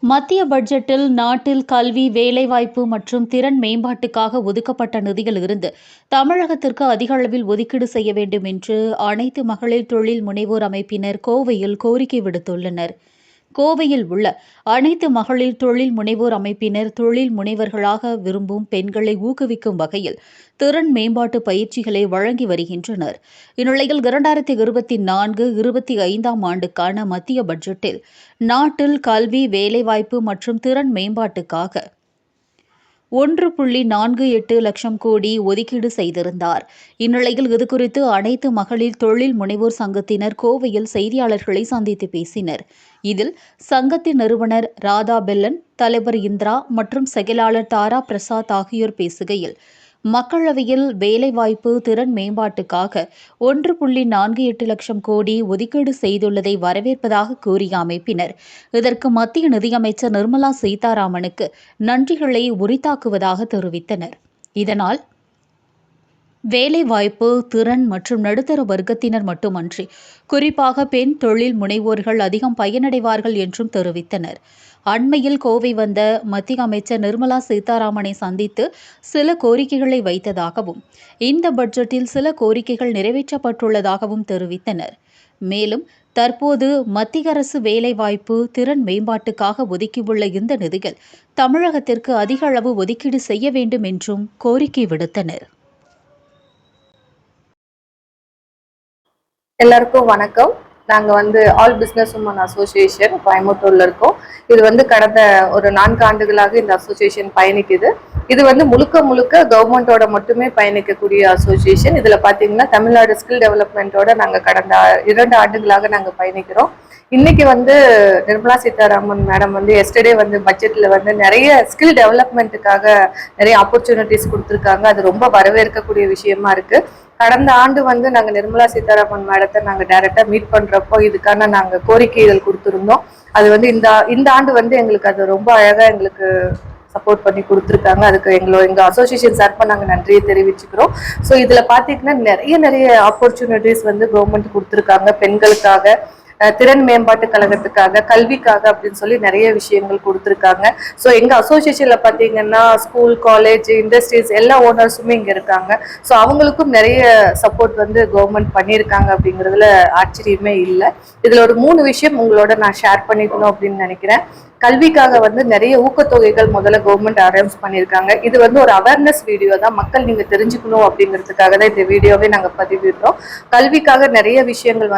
மத்திய பட்ஜெட்டில் நாட்டில் கல்வி, வேலைவாய்ப்பு மற்றும் திறன் மேம்பாட்டுக்காக ஒதுக்கப்பட்ட நிதியிலிருந்து தமிழகத்திற்கு அதிக அளவில் ஒதுக்கீடு செய்ய வேண்டும் என்று அனைத்து மகளிர் தொழில் முனைவோர் அமைப்பினர் கோவையில் கோரிக்கை விடுத்துள்ளனர். கோவையில் உள்ள அனைத்து மகளிர் தொழில் முனைவோர் அமைப்பினர் தொழில் முனைவர்களாக விரும்பும் பெண்களை ஊக்குவிக்கும் வகையில் திறன் மேம்பாட்டு பயிற்சிகளை வழங்கி வருகின்றனர். இந்நிலையில் 2024-25 ஆண்டுக்கான மத்திய பட்ஜெட்டில் நாட்டில் கல்வி, வேலைவாய்ப்பு மற்றும் திறன் மேம்பாட்டுக்காக 1.48 லட்சம் கோடி ஒதுக்கீடு செய்திருந்தார். இந்நிலையில் இதுகுறித்து அனைத்து மகளிர் தொழில் முனைவோர் சங்கத்தினர் கோவையில் செய்தியாளர்களை சந்தித்து பேசினர். இதில் சங்கத்தின் நிறுவனர் ராதா பெல்லன், தலைவர் இந்திரா மற்றும் செயலாளர் தாரா பிரசாத் ஆகியோர் பேசுகையில், மக்களவையில் வேலைவாய்ப்பு, திறன் மேம்பாட்டுக்காக 1.48 லட்சம் கோடி ஒதுக்கீடு செய்துள்ளதை வரவேற்பதாக கூறிய அமைப்பினர், இதற்கு மத்திய நிதியமைச்சர் நிர்மலா சீதாராமனுக்கு நன்றிகளை உரித்தாக்குவதாக தெரிவித்தனர். இதனால் வேலைவாய்ப்பு, திறன் மற்றும் நடுத்தர வர்க்கத்தினர் மட்டுமன்றி குறிப்பாக பெண் தொழில் முனைவோர்கள் அதிகம் பயனடைவார்கள் என்றும் தெரிவித்தனர். அண்மையில் கோவை வந்த மத்திய அமைச்சர் நிர்மலா சீதாராமனை சந்தித்து சில கோரிக்கைகளை வைத்ததாகவும், இந்த பட்ஜெட்டில் சில கோரிக்கைகள் நிறைவேற்றப்பட்டுள்ளதாகவும் தெரிவித்தனர். மேலும் தற்போது மத்திய அரசு வேலைவாய்ப்பு, திறன் மேம்பாட்டுக்காக ஒதுக்கியுள்ள இந்த நிதியில் தமிழகத்திற்கு அதிக அளவு ஒதுக்கீடு செய்ய வேண்டும் என்றும் கோரிக்கை விடுத்தனர். எல்லாருக்கும் வணக்கம். நாங்க ஆல் பிசினஸ் உமன் அசோசியேஷன் கோயம்புத்தூர்ல இருக்கோம். இது கடந்த ஒரு 4 ஆண்டுகளாக இந்த அசோசியேஷன் பயணிக்குது. இது முழுக்க முழுக்க கவர்மெண்டோட மட்டுமே பயணிக்கக்கூடிய அசோசியேஷன். இதுல பாத்தீங்கன்னா தமிழ்நாடு ஸ்கில் டெவலப்மெண்டோட நாங்க கடந்த 2 ஆண்டுகளாக நாங்க பயணிக்கிறோம். இன்னைக்கு நிர்மலா சீதாராமன் மேடம் எஸ்டர்டே பட்ஜெட்ல நிறைய ஸ்கில் டெவலப்மெண்ட்டுக்காக நிறைய ஆப்பர்ச்சுனிட்டிஸ் கொடுத்துருக்காங்க. அது ரொம்ப வரவேற்கக்கூடிய விஷயமா இருக்கு. கடந்த ஆண்டு நாங்க நிர்மலா சீதாராமன் மேடத்தை நாங்க டைரக்டா மீட் பண்றப்போ இதுக்கான நாங்க கோரிக்கைகள் கொடுத்திருந்தோம். அது இந்த ஆண்டு எங்களுக்கு அது ரொம்ப அழகா எங்களுக்கு சப்போர்ட் பண்ணி கொடுத்துருக்காங்க. அதுக்கு எங்க அசோசியேஷன் சார்பா நாங்க நன்றியை தெரிவிச்சுக்கிறோம். ஸோ இதுல பாத்தீங்கன்னா நிறைய ஆப்பர்ச்சுனிட்டிஸ் கவர்மெண்ட் கொடுத்துருக்காங்க. பெண்களுக்காக, திறன் மேம்பாட்டு கழகத்துக்காக, கல்விக்காக அப்படின்னு சொல்லி நிறைய விஷயங்கள் கொடுத்துருக்காங்க. ஸோ எங்க அசோசியேஷன்ல பாத்தீங்கன்னா ஸ்கூல், காலேஜ், இண்டஸ்ட்ரீஸ் எல்லா ஓனர்ஸுமே இங்க இருக்காங்க. ஸோ அவங்களுக்கும் நிறைய சப்போர்ட் கவர்மெண்ட் பண்ணியிருக்காங்க அப்படிங்கிறதுல ஆச்சரியமே இல்லை. இதுல ஒரு 3 விஷயம் உங்களோட நான் ஷேர் பண்ணிக்கணும் அப்படின்னு நினைக்கிறேன். கல்விக்காக நிறைய ஊக்கத்தொகைகள் முதல்ல கவர்மெண்ட் அரேஞ்ச் பண்ணியிருக்காங்க. இது ஒரு அவேர்னஸ் வீடியோ தான், மக்கள் நீங்க தெரிஞ்சுக்கணும் அப்படிங்கிறதுக்காக தான் இந்த வீடியோவே நாங்க பதிவிடுறோம். கல்விக்காக நிறைய விஷயங்கள்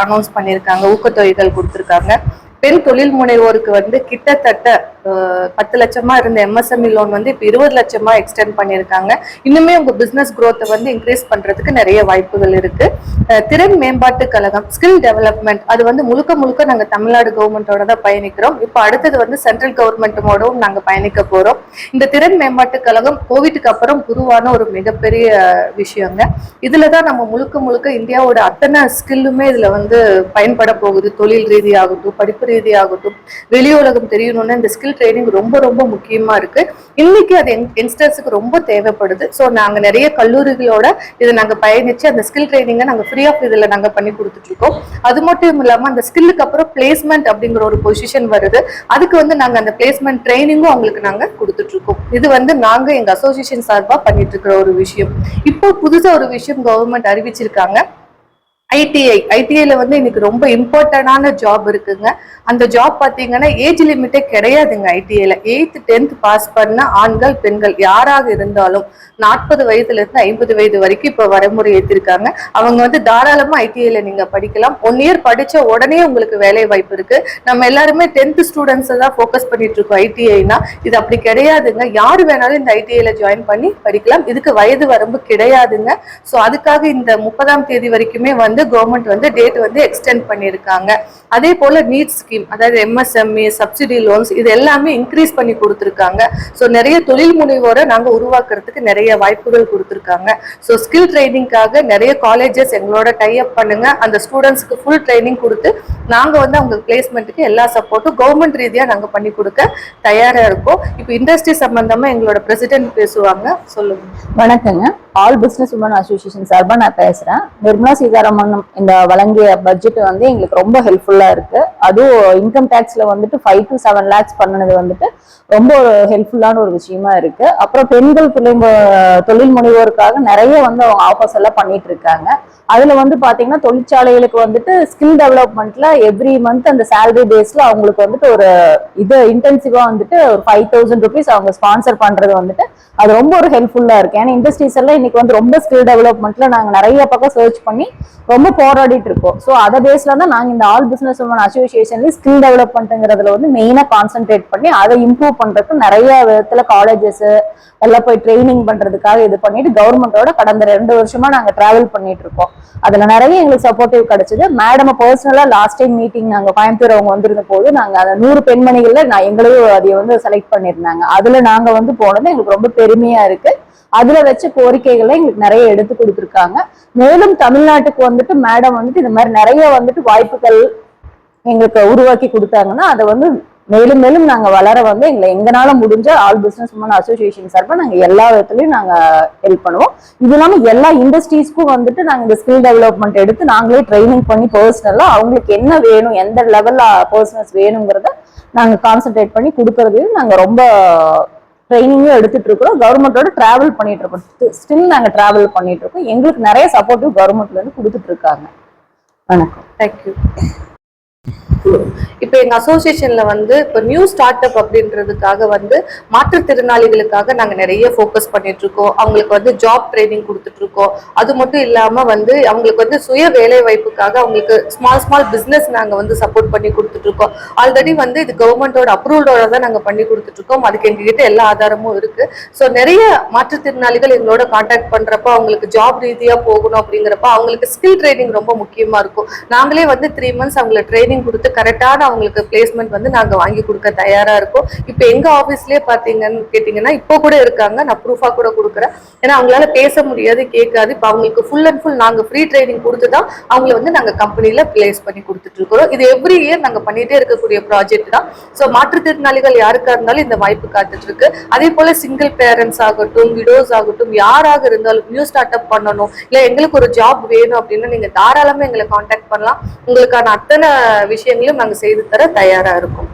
அனௌன்ஸ் பண்ணியிருக்காங்க, ஊக்கத்தொகைகள் கொடுத்துருக்காங்க. பெண் தொழில் முனைவோருக்கு கிட்டத்தட்ட 10 லட்சமா இருந்த எம்எஸ்எம்இ லோன் இப்ப 20 லட்சமா எக்ஸ்டெண்ட் பண்ணியிருக்காங்க. இன்னுமே உங்க பிசினஸ் குரோத்தை இன்க்ரீஸ் பண்றதுக்கு நிறைய வாய்ப்புகள் இருக்கு. திறன் மேம்பாட்டு கழகம், ஸ்கில் டெவலப்மெண்ட், அது முழுக்க முழுக்க நாங்க தமிழ்நாடு கவர்மெண்டோட தான் பயணிக்கிறோம். இப்போ அடுத்தது சென்ட்ரல் கவர்மெண்டோடவும் நாங்க பயணிக்க போறோம். இந்த திறன் மேம்பாட்டு கழகம் கோவிட்க்கு அப்புறம் உருவான ஒரு மிகப்பெரிய விஷயங்க. இதுலதான் நம்ம முழுக்க இந்தியாவோட அத்தனை ஸ்கில்லுமே இதுல பயன்பட போகுது. தொழில் ரீதியாகட்டும், படிப்பு ரீதியாகட்டும், வெளி உலகம் தெரியணும்னா இந்த ஸ்கில் ட்ரைனிங் ரொம்ப ரொம்ப முக்கியமா இருக்கு. இன்னைக்கு அது யங்ஸ்டர்ஸுக்கு ரொம்ப தேவைப்படுது. ஸோ நாங்க நிறைய கல்லூரிகளோட இதை நாங்க பயணிச்சு அந்த ஸ்கில் ட்ரைனிங்கை நாங்க ஃப்ரீ ஆஃப் இதுல நாங்க பண்ணி கொடுத்துட்டு இருக்கோம். அது மட்டும் இல்லாம அந்த ஸ்கில்லுக்கு அப்புறம் பிளேஸ்மெண்ட் அப்படிங்கிற ஒரு பொசிஷன் வருது. அதுக்கு நாங்க அந்த பிளேஸ்மெண்ட் ட்ரைனிங்கும் அவங்களுக்கு நாங்க கொடுத்துட்டு இருக்கோம். இது நாங்க எங்க அசோசியேஷன் சார்பா பண்ணிட்டு இருக்கிற ஒரு விஷயம். இப்போ புதுசா ஒரு விஷயம் கவர்மெண்ட் அறிவிச்சிருக்காங்க. ஐடிஐல இன்னைக்கு ரொம்ப இம்பார்ட்டன்டான ஜாப் இருக்குங்க. அந்த ஜாப் பாத்தீங்கன்னா ஏஜ் லிமிட்டே கிடையாதுங்க. ஐடிஐல 8th 10th பாஸ் பண்ண ஆண்கள், பெண்கள் யாராக இருந்தாலும் 40 வயதுல இருந்து 50 வயது வரைக்கும் இப்ப வரமுறை ஏற்றிருக்காங்க. அவங்க தாராளமா ஐடிஐல நீங்க படிக்கலாம். 1 இயர் படிச்ச உடனே உங்களுக்கு வேலை வாய்ப்பு இருக்கு. நம்ம எல்லாருமே 10th ஸ்டூடெண்ட்ஸ் தான் ஃபோக்கஸ் பண்ணிட்டு இருக்கோம். ஐடிஐனா இது அப்படி கிடையாதுங்க. யாரு வேணாலும் இந்த ஐடிஐல ஜாயின் பண்ணி படிக்கலாம். இதுக்கு வயது வரம்பு கிடையாதுங்க. ஸோ அதுக்காக இந்த 30ஆம் தேதி வரைக்குமே கவர்மெண்ட் டேட் எக்ஸ்டெண்ட் பண்ணியிருக்காங்க. அதே போல நீட் ஸ்கீம், அதாவது எம்எஸ்எம்இ, சப்சிடி லோன்ஸ், இது எல்லாமே இன்க்ரீஸ் பண்ணி கொடுத்துருக்காங்க. ஸோ நிறைய தொழில் முனைவோரை நாங்க உருவாக்குறதுக்கு நிறைய வாய்ப்புகள் கொடுத்துருக்காங்க. ஸோ ஸ்கில் ட்ரைனிங்காக நிறைய காலேஜஸ் எங்களோட டைப் பண்ணுங்க. அந்த ஸ்டூடெண்ட்ஸ்க்கு ஃபுல் ட்ரைனிங் கொடுத்து நாங்க அவங்க பிளேஸ்மெண்ட்டுக்கு எல்லா சப்போர்ட்டும் கவர்மெண்ட் ரீதியா நாங்க பண்ணி கொடுக்க தயாரா இருக்கோம். இப்போ இண்டஸ்ட்ரி சம்பந்தமா எங்களோட பிரசிடென்ட் பேசுவாங்க. சொல்லுங்க. வணக்கங்க. ஆல் பிசினஸ் உமன் அசோசியேஷன் சார்பா நான் பேசுறேன். நிர்மலா சீதாராமன் இந்த வழங்கிய பட்ஜெட் வந்து எங்களுக்கு ரொம்ப ஹெல்ப்ஃபுல்லா இருக்கு. அதுவும் இன்கம் டேக்ஸ்ல வந்துட்டு 5 to 7 lakhs பண்ணது வந்துட்டு ரொம்ப ஒரு ஹெல்ப்ஃபுல்லான ஒரு விஷயமா இருக்கு. அப்புறம் பெண்கள் தொழில் முனைவோருக்காக நிறைய வந்து அவங்க ஆஃபர்ஸ் எல்லாம் பண்ணிட்டு இருக்காங்க. அதுல வந்து பாத்தீங்கன்னா தொழிற்சாலைகளுக்கு வந்துட்டு ஸ்கில் டெவலப்மெண்ட்ல எவ்ரி மந்த் அந்த சேலரி பேஸ்ல அவங்களுக்கு வந்துட்டு ஒரு இது இன்டென்சிவா வந்துட்டு ஒரு 5,000 rupees அவங்க ஸ்பான்சர் பண்றது வந்துட்டு அது ரொம்ப ஒரு ஹெல்ப்ஃபுல்லா இருக்கு. ஏன்னா இண்டஸ்ட்ரீஸ் எல்லாம் இன்னைக்கு வந்து ரொம்ப ஸ்கில் டெவலப்மெண்ட்ல நாங்க நிறைய பக்கம் சர்ச் பண்ணி ரொம்ப போராடிட்டு இருக்கோம். ஸோ அதை பேஸ்ல தான் நாங்க இந்த ஆல் பிசினஸ் உமன் அசோசியேஷன்ல ஸ்கில் டெவலப்மெண்ட்ங்கிறதுல வந்து மெயினா கான்சென்ட்ரேட் பண்ணி அதை இம்ப்ரூவ் பண்றதுக்கு நிறைய விதத்துல காலேஜஸ் எல்லாம் போய் ட்ரைனிங் பண்றதுக்காக இது பண்ணிட்டு கவர்மெண்டோட கடந்த 2 வருஷமா நாங்க டிராவல் பண்ணிட்டு இருக்கோம். அதுல நிறைய எங்களுக்கு சப்போர்ட்டிவ் கிடைச்சது. மேடம் பர்சனலா லாஸ்ட் டைம் மீட்டிங் நாங்க கோயம்புத்தூர் அவங்க வந்திருந்த போது நாங்க அந்த 100 பெண்மணிகள்ல எங்களையும் அதை வந்து செலக்ட் பண்ணியிருந்தாங்க. அதுல நாங்க வந்து போனது எங்களுக்கு ரொம்ப பெருமையா இருக்கு. அதுல வச்ச கோரிக்கைகளை எங்களுக்கு நிறைய எடுத்து கொடுத்துருக்காங்க. மேலும் தமிழ்நாட்டுக்கு வந்துட்டு மேடம் வந்துட்டு இந்த மாதிரி நிறைய வந்துட்டு வாய்ப்புகள் எங்களுக்கு உருவாக்கி கொடுத்தாங்கன்னா அதை வந்து மேலும் மேலும் நாங்க வளர வந்து எங்களால முடிஞ்ச ஆல் பிசினஸ் உமன் அசோசியேஷன் சார்பா நாங்க எல்லா விதத்துலயும் நாங்க ஹெல்ப் பண்ணுவோம். இது இல்லாம எல்லா இண்டஸ்ட்ரீஸ்க்கும் வந்துட்டு நாங்க இந்த ஸ்கில் டெவலப்மெண்ட் எடுத்து நாங்களே ட்ரைனிங் பண்ணி பர்சனலா அவங்களுக்கு என்ன வேணும், எந்த லெவல்ல பர்சனல்ஸ் வேணுங்கிறத நாங்க கான்சென்ட்ரேட் பண்ணி கொடுக்கறதையும் நாங்க ரொம்ப ட்ரைனிங்கும் எடுத்துட்டு இருக்கிறோம். கவர்மெண்டோட டிராவல் பண்ணிட்டு இருக்கோம். ஸ்டில் நாங்க டிராவல் பண்ணிட்டு இருக்கோம். எங்களுக்கு நிறைய சப்போர்ட்டிவ் கவர்மெண்ட்ல இருந்து கொடுத்துட்டு இருக்காங்க. வணக்கம். தேங்க்யூ. இப்ப எங்க அசோசியேஷன்ல வந்து இப்ப நியூ ஸ்டார்ட் அப் அப்படின்றதுக்காக வந்து மாற்றுத்திறனாளிகளுக்காக நாங்க நிறைய ஃபோக்கஸ் பண்ணிட்டு இருக்கோம். அவங்களுக்கு வந்து ஜாப் ட்ரைனிங் கொடுத்துட்டு இருக்கோம். அது மட்டும் இல்லாம வந்து அவங்களுக்கு வந்து சுய வேலை வாய்ப்புக்காக அவங்களுக்கு ஸ்மால் பிசினஸ் நாங்க வந்து சப்போர்ட் பண்ணி கொடுத்துட்டு இருக்கோம். ஆல்ரெடி வந்து இது கவர்மெண்டோட அப்ரூவலோட தான் நாங்க பண்ணி கொடுத்துட்டு இருக்கோம். அதுக்கு எங்ககிட்ட எல்லா ஆதாரமும் இருக்கு. ஸோ நிறைய மாற்றுத்திறனாளிகள் எங்களோட கான்டாக்ட் பண்றப்ப அவங்களுக்கு ஜாப் ரீதியா போகணும் அப்படிங்கிறப்ப அவங்களுக்கு ஸ்கில் ட்ரைனிங் ரொம்ப முக்கியமா இருக்கும். நாங்களே வந்து 3 months அவங்களுக்கு ட்ரைனிங் கொடுத்து கரெக்டான அவங்களுக்கு பிளேஸ்மெண்ட் வந்து நாங்க வாங்கி கொடுக்க தயாரா இருக்கோம். இப்ப எங்க ஆபீஸ்லயே பாத்தீங்கன்னு கேட்டீங்கன்னா இப்போ கூட இருக்காங்க. நான் ப்ரூஃபா கூட கொடுக்குறேன். ஏன்னா அவங்களால பேச முடியாது, கேட்காது. இப்ப அவங்களுக்கு ஃபுல் அண்ட் ஃபுல் நாங்க ஃப்ரீ ட்ரைனிங் கொடுத்துதான் அவங்களை வந்து நாங்க கம்பெனில பிளேஸ் பண்ணி கொடுத்துட்டு இருக்கிறோம். இது எவ்ரி இயர் நாங்க பண்ணிட்டே இருக்கக்கூடிய ப்ராஜெக்ட் தான். ஸோ மாற்றுத்திறனாளிகள் யாருக்கா இருந்தாலும் இந்த வாய்ப்பு காத்துட்டு இருக்கு. அதே போல சிங்கிள் பேரண்ட்ஸ் ஆகட்டும், விடோஸ் ஆகட்டும், யாராக இருந்தாலும் நியூ ஸ்டார்ட் அப் பண்ணணும் இல்ல எங்களுக்கு ஒரு ஜாப் வேணும் அப்படின்னா நீங்க தாராளமா எங்களை கான்டாக்ட் பண்ணலாம். உங்களுக்கான அத்தனை விஷயங்களையும் நாங்க செய்து தர தயாரா இருக்கோம்.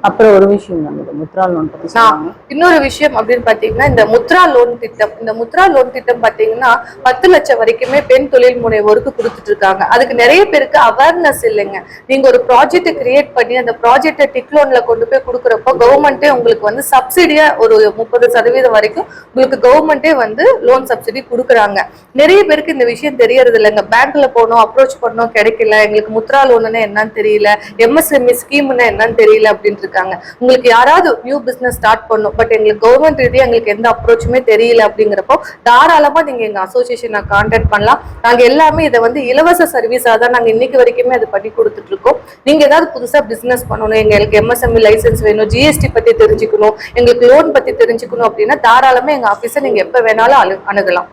அப்புறம் ஒரு விஷயம் முத்ரா லோன் பத்தி சொல்லுங்க. இன்னொரு விஷயம் அப்படின்னு பாத்தீங்கன்னா இந்த முத்ரா லோன் திட்டம். இந்த முத்ரா லோன் திட்டம் பாத்தீங்கன்னா 10 லட்சம் வரைக்குமே பெண் தொழில் முனைவோருக்கு கொடுத்துட்டு இருக்காங்க. அதுக்கு நிறைய பேருக்கு அவேர்னஸ் இல்லைங்க. நீங்க ஒரு ப்ராஜெக்ட் கிரியேட் பண்ணி அந்த ப்ராஜெக்டை டிக் லோன்ல கொண்டு போய் கொடுக்குறப்போ கவர்மெண்டே உங்களுக்கு வந்து சப்சிடியா ஒரு 30% வரைக்கும் உங்களுக்கு கவர்மெண்டே வந்து லோன் சப்சிடி கொடுக்குறாங்க. நிறைய பேருக்கு இந்த விஷயம் தெரியறது இல்லைங்க. பேங்க்ல போனோம், அப்ரோச் பண்ணோம், கிடைக்கல, எங்களுக்கு முத்ரா லோன்னு என்னன்னு தெரியல, MSME ஸ்கீம்னா என்னன்னு தெரியல அப்படின்னு இருக்காங்க. உங்களுக்கு யாராவது நியூ பிசினஸ் ஸ்டார்ட் பண்ணும், பட் எங்களுக்கு கவர்மெண்ட் ரீதியா எங்களுக்கு எந்த அப்ரோச்சுமே தெரியல அப்படிங்கிறப்போ தாராளமா நீங்க எங்க அசோசியேஷனை கான்டாக்ட் பண்ணலாம். நாங்க எல்லாமே இதை வந்து இலவச சர்வீஸா தான் நாங்க இன்னைக்கு வரைக்குமே அது பண்ணி கொடுத்துட்டு இருக்கோம். நீங்க ஏதாவது புதுசா பிசினஸ் பண்ணணும், எங்களுக்கு MSME லைசன்ஸ் வேணும், GST பத்தி தெரிஞ்சுக்கணும், எங்களுக்கு லோன் பத்தி தெரிஞ்சுக்கணும் அப்படின்னா தாராளமா எங்க ஆபீஸை நீங்க எப்ப வேணாலும் அணுகலாம்.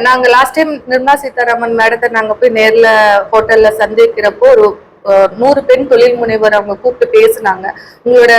நாங்க லாஸ்ட் டைம் நிர்மலா சீதாராமன் மேடத்தை நாங்க போய் நேர்ல ஹோட்டல்ல சந்திக்கிறப்போ ஒரு 100 பெண் தொழில் முனைவர் அவங்க கூப்பிட்டு பேசினாங்க. உங்களோட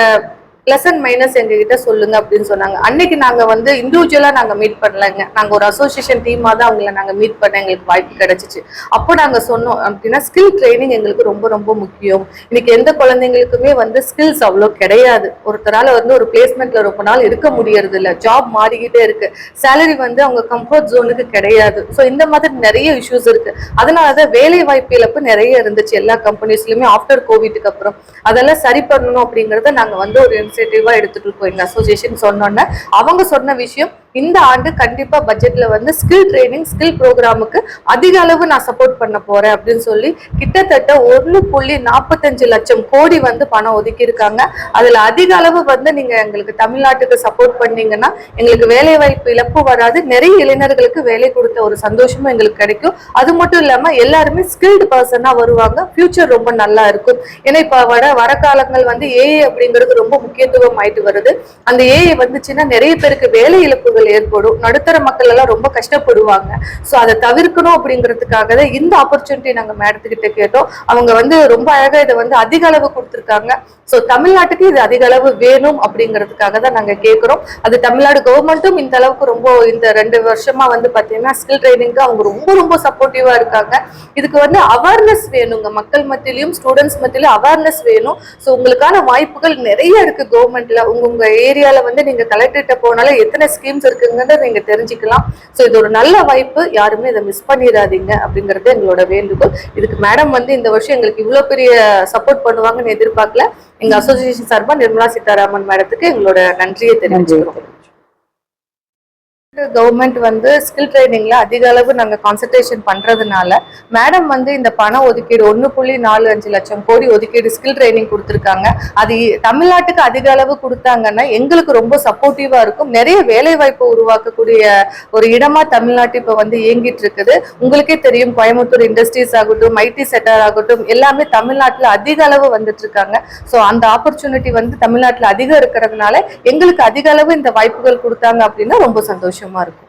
பிளஸ் அண்ட் மைனஸ் எங்ககிட்ட சொல்லுங்க அப்படின்னு சொன்னாங்க. அன்னைக்கு நாங்க வந்து இண்டிவிஜுவலா நாங்க மீட் பண்ணலங்க. நாங்க ஒரு அசோசியேஷன் டீமா தான் அவங்களை நாங்க மீட் பண்ண எங்களுக்கு வாய்ப்பு கிடைச்சிச்சு. அப்போ நாங்க சொன்னோம் அப்படின்னா ஸ்கில் ட்ரைனிங் எங்களுக்கு ரொம்ப ரொம்ப முக்கியம். இன்னைக்கு எந்த குழந்தைங்களுக்குமே வந்து ஸ்கில்ஸ் அவ்வளோ கிடையாது. ஒருத்தரால வந்து ஒரு பிளேஸ்மெண்ட்ல ரொம்ப நாள் இருக்க முடியறது இல்லை. ஜாப் மாறிக்கிட்டே இருக்கு. சேலரி வந்து அவங்க கம்ஃபர்ட் ஜோனுக்கு கிடையாது. ஸோ இந்த மாதிரி நிறைய இஷ்யூஸ் இருக்கு. அதனாலதான் வேலை வாய்ப்பு இழப்பு நிறைய இருந்துச்சு எல்லா கம்பெனிஸ்லயுமே ஆஃப்டர் கோவிட்க்கு அப்புறம். அதெல்லாம் சரி பண்ணணும் அப்படிங்கறத நாங்க வந்து ஒரு இனிஷியேட்டிவா எடுத்துட்டு இருக்கோம். எங்க அசோசியேஷன் சொன்னோன்னே அவங்க சொன்ன விஷயம் இந்த ஆண்டு கண்டிப்பா பட்ஜெட்ல வந்து ஸ்கில் ட்ரைனிங் ஸ்கில் ப்ரோக்ராமுக்கு அதிக அளவு நான் சப்போர்ட் பண்ண போறேன் அப்படின்னு சொல்லி கிட்டத்தட்ட 1.45 லட்சம் கோடி வந்து பணம் ஒதுக்கி இருக்காங்க. அதுல அதிக அளவு வந்து நீங்க எங்களுக்கு தமிழ்நாட்டுக்கு சப்போர்ட் பண்ணீங்கன்னா எங்களுக்கு வேலை வாய்ப்பு இழப்பு வராது. நிறைய இளைஞர்களுக்கு வேலை கொடுத்த ஒரு சந்தோஷமும் எங்களுக்கு கிடைக்கும். அது மட்டும் இல்லாம எல்லாருமே ஸ்கில்டு பர்சனா வருவாங்க. ஃபியூச்சர் ரொம்ப நல்லா இருக்கும். ஏன்னா இப்ப வர காலங்கள் வந்து ஏஐ அப்படிங்கிறது ரொம்ப முக்கியத்துவம் ஆயிட்டு வருது. அந்த ஏஐ வந்துச்சுன்னா நிறைய பேருக்கு வேலை இழப்புகள் பாதிப்புகள் ஏற்படும். நடுத்தர மக்கள் எல்லாம் ரொம்ப கஷ்டப்படுவாங்க. ஸோ அதை தவிர்க்கணும் அப்படிங்கிறதுக்காக தான் இந்த ஆப்பர்ச்சுனிட்டி நாங்க மேடத்துக்கிட்ட கேட்டோம். அவங்க வந்து ரொம்ப அழகா இதை வந்து அதிக அளவு கொடுத்துருக்காங்க. ஸோ தமிழ்நாட்டுக்கு இது அதிக அளவு வேணும் அப்படிங்கிறதுக்காக தான் நாங்க கேட்கிறோம். அது தமிழ்நாடு கவர்மெண்ட்டும் இந்த அளவுக்கு ரொம்ப இந்த 2 வருஷமா வந்து பாத்தீங்கன்னா ஸ்கில் ட்ரைனிங்க்கு அவங்க ரொம்ப ரொம்ப சப்போர்ட்டிவா இருக்காங்க. இதுக்கு வந்து அவேர்னஸ் வேணுங்க, மக்கள் மத்தியிலும் ஸ்டூடெண்ட்ஸ் மத்தியிலும் அவேர்னஸ் வேணும். ஸோ உங்களுக்கான வாய்ப்புகள் நிறைய இருக்கு கவர்மெண்ட்ல. உங்க ஏரியால வந்து நீங்க கலெக்டர்கிட்ட போனாலும் எத்தனை ஸ்கீம்ஸ் இருக்குங்கிறத நீங்க தெரிஞ்சுக்கலாம். ஸோ இது ஒரு நல்ல வாய்ப்பு, யாருமே இதை மிஸ் பண்ணிடாதீங்க அப்படிங்கிறது எங்களோட வேண்டுகோள். இதுக்கு மேடம் வந்து இந்த வருஷம் எங்களுக்கு இவ்வளவு பெரிய சப்போர்ட் பண்ணுவாங்கன்னு எதிர்பார்க்கல. எங்க அசோசியேஷன் சார்பா நிர்மலா சீதாராமன் மேடத்துக்கு எங்களோட நன்றியை தெரிவிச்சுக்கிறோம். கவர்மெண்ட் வந்து ஸ்கில் ட்ரைனிங்ல அதிக அளவு நாங்க கான்சன்ட்ரேஷன் பண்றதுனால மேடம் வந்து இந்த பண ஒதுக்கீடு 1.45 லட்சம் கோடி ஒதுக்கீடு ஸ்கில் ட்ரைனிங் கொடுத்துருக்காங்க. அது தமிழ்நாட்டுக்கு அதிக அளவு கொடுத்தாங்கன்னா எங்களுக்கு ரொம்ப சப்போர்ட்டிவா இருக்கும். நிறைய வேலை வாய்ப்பு உருவாக்கக்கூடிய ஒரு இடமா தமிழ்நாட்டு இப்ப வந்து இயங்கிட்டு இருக்குது. உங்களுக்கே தெரியும், கோயம்புத்தூர் இண்டஸ்ட்ரீஸ் ஆகட்டும், ஐடி செக்டர் ஆகட்டும், எல்லாமே தமிழ்நாட்டுல அதிக அளவு வந்துட்டு இருக்காங்க. ஸோ அந்த ஆப்பர்ச்சுனிட்டி வந்து தமிழ்நாட்டுல அதிகம் இருக்கிறதுனால எங்களுக்கு அதிக அளவு இந்த வாய்ப்புகள் கொடுத்தாங்க அப்படின்னா ரொம்ப சந்தோஷமா இருக்கும்.